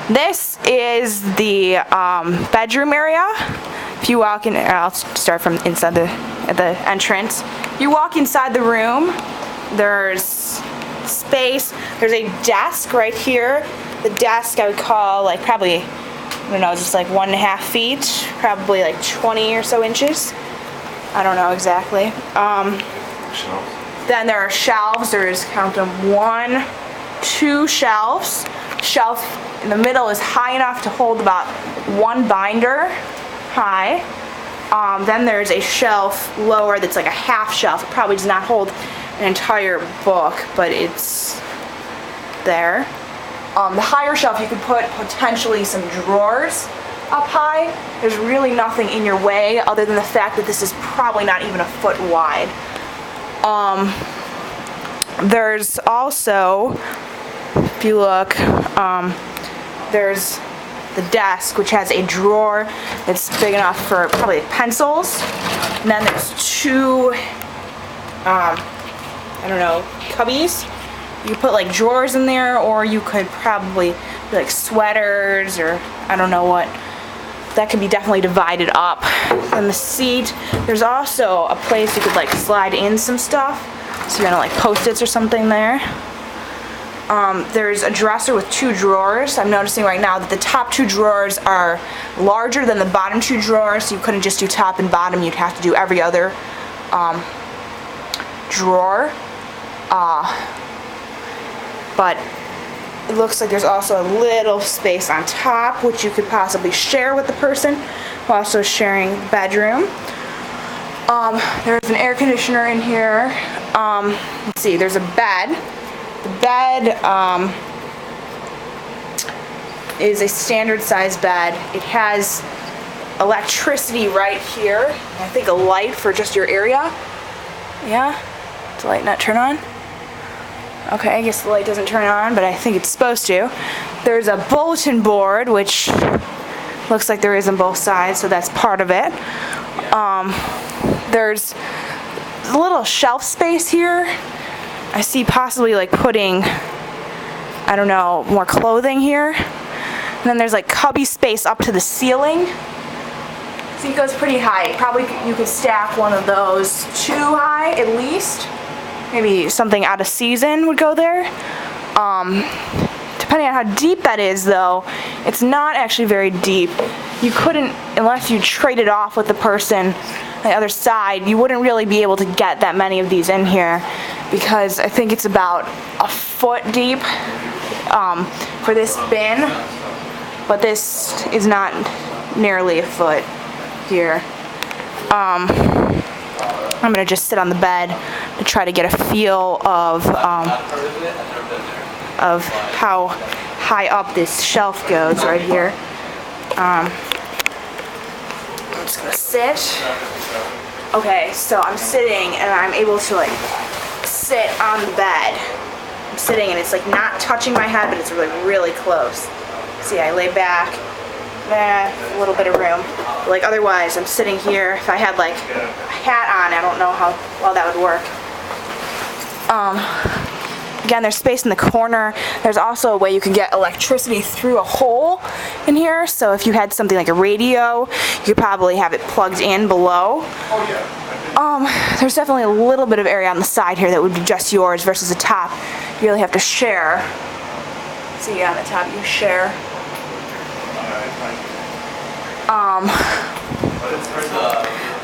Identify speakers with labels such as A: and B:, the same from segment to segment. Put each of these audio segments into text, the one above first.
A: This is the bedroom area. If you walk in, I'll start from inside at the entrance. You walk inside the room, there's space. There's a desk right here. The desk I would call like probably, I don't know, just like 1.5 feet, probably like 20 or so inches. I don't know exactly. Then there are shelves. There's, count them, 1, 2 shelves. Shelf in the middle is high enough to hold about 1 binder high. Then there's a shelf lower that's like a half shelf. It probably does not hold an entire book, but it's there. The higher shelf, you could put potentially some drawers up high. There's really nothing in your way other than the fact that this is probably not even a foot wide. There's also, if you look, there's the desk, which has a drawer that's big enough for probably pencils. And then there's 2, I don't know, cubbies. You could put like drawers in there, or you could probably do like sweaters, or I don't know what. That could be definitely divided up. And the seat, there's also a place you could like slide in some stuff. So you're gonna like Post-its or something there. There's a dresser with 2 drawers. I'm noticing right now that the top 2 drawers are larger than the bottom 2 drawers, so you couldn't just do top and bottom, you'd have to do every other drawer. But it looks like there's also a little space on top, which you could possibly share with the person, while also sharing the bedroom. There's an air conditioner in here. Let's see, there's a bed. The bed is a standard size bed. It has electricity right here. I think a light for just your area. Yeah? Does the light not turn on? Okay, I guess the light doesn't turn on, but I think it's supposed to. There's a bulletin board, which looks like there is on both sides, so that's part of it. There's a little shelf space here. I see possibly like putting, I don't know, more clothing here. And then there's like cubby space up to the ceiling. See, it goes pretty high. Probably you could stack one of those 2 high at least. Maybe something out of season would go there. Depending on how deep that is though, it's not actually very deep. You couldn't, unless you traded off with the person on the other side, you wouldn't really be able to get that many of these in here, because I think it's about a foot deep for this bin, but this is not nearly a foot here. I'm gonna just sit on the bed to try to get a feel of how high up this shelf goes right here. I'm just gonna sit. Okay, so I'm sitting and I'm able to like sit on the bed. I'm sitting and it's like not touching my head, but it's like really close. See, I lay back, a little bit of room. But like otherwise, I'm sitting here. If I had like a hat on, I don't know how well that would work. Again, there's space in the corner. There's also a way you can get electricity through a hole in here. So if you had something like a radio, you could probably have it plugged in below. There's definitely a little bit of area on the side here that would be just yours versus the top. You really have to share. See, on the top you share.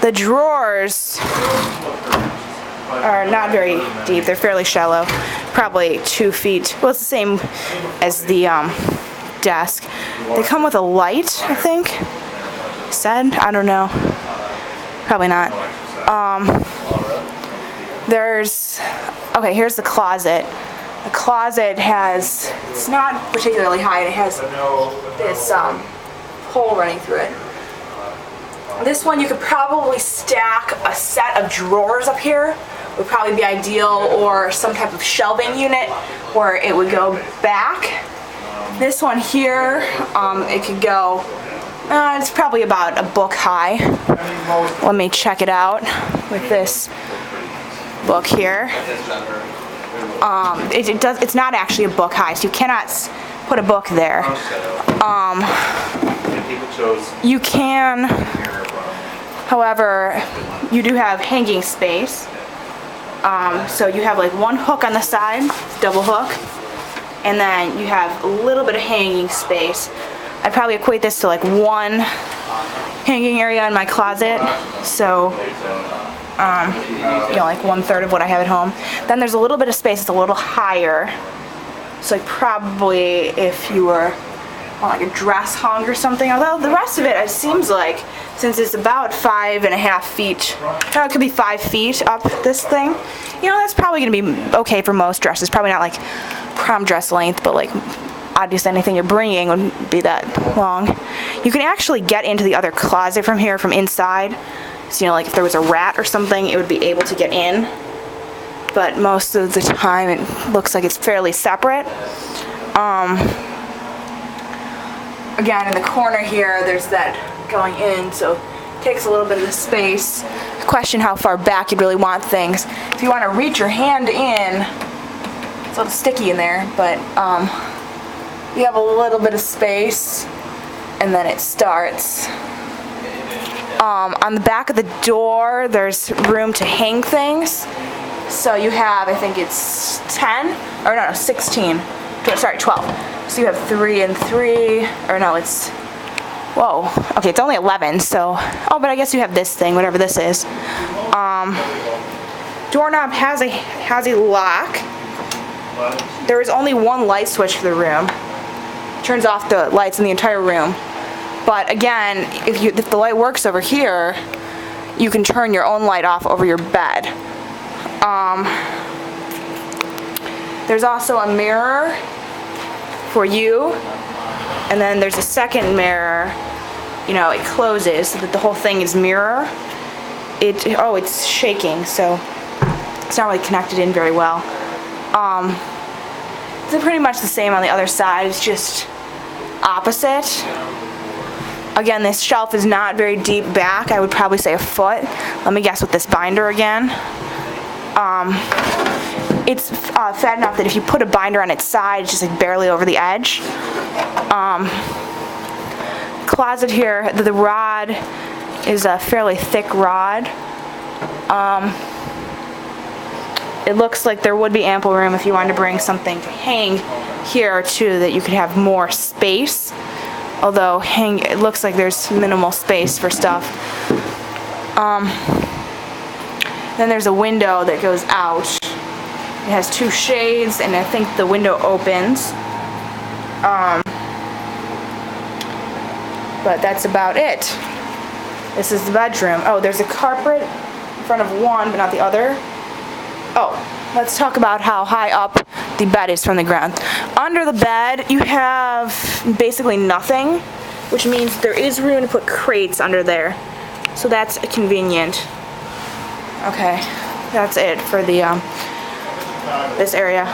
A: The drawers are not very deep. They're fairly shallow, probably 2 feet. Well, it's the same as the desk. They come with a light, I think. Said? I don't know. Probably not. Okay, here's the closet. The closet has, it's not particularly high, it has this hole running through it. This one you could probably stack a set of drawers up here, would probably be ideal, or some type of shelving unit where it would go back. This one here, it could go, it's probably about a book high. Let me check it out with this book here. It's not actually a book high, so you cannot put a book there. You can, however, you do have hanging space. So you have like one hook on the side, double hook, and then you have a little bit of hanging space. I'd probably equate this to like one hanging area in my closet. So, you know, like 1/3 of what I have at home. Then there's a little bit of space that's a little higher. So like probably if you were on like a dress hung or something, although the rest of it seems like, since it's about 5.5 feet, no, it could be 5 feet up this thing, you know, that's probably gonna be okay for most dresses. Probably not like prom dress length, but like obviously anything you're bringing wouldn't be that long. You can actually get into the other closet from here, from inside. So, you know, like if there was a rat or something, it would be able to get in. But most of the time it looks like it's fairly separate. Again, in the corner here, there's that going in, so it takes a little bit of the space. Question how far back you'd really want things. If you want to reach your hand in, it's a little sticky in there, but you have a little bit of space, and then it starts. On the back of the door, there's room to hang things. So you have, I think it's 10, or no, 16, sorry, 12. So you have 3 and 3, or no, it's, whoa, okay, it's only 11, so, oh, but I guess you have this thing, whatever this is. Doorknob has a lock. There is only one light switch for the room. Turns off the lights in the entire room. But again, if the light works over here, you can turn your own light off over your bed. There's also a mirror for you, and then there's a second mirror. You know, it closes so that the whole thing is mirror. It's shaking, so it's not really connected in very well. It's pretty much the same on the other side. It's just opposite. Again, this shelf is not very deep back. I would probably say a foot. Let me guess with this binder again. It's fat enough that if you put a binder on its side, it's just like barely over the edge. Closet here, the rod is a fairly thick rod. It looks like there would be ample room if you wanted to bring something to hang here too, that you could have more space. Although it looks like there's minimal space for stuff. Then there's a window that goes out. It has 2 shades, and I think the window opens. But that's about it. This is the bedroom. Oh, there's a carpet in front of one, but not the other. Oh, let's talk about how high up the bed is from the ground. Under the bed, you have basically nothing, which means there is room to put crates under there. So that's convenient. Okay, that's it for the this area.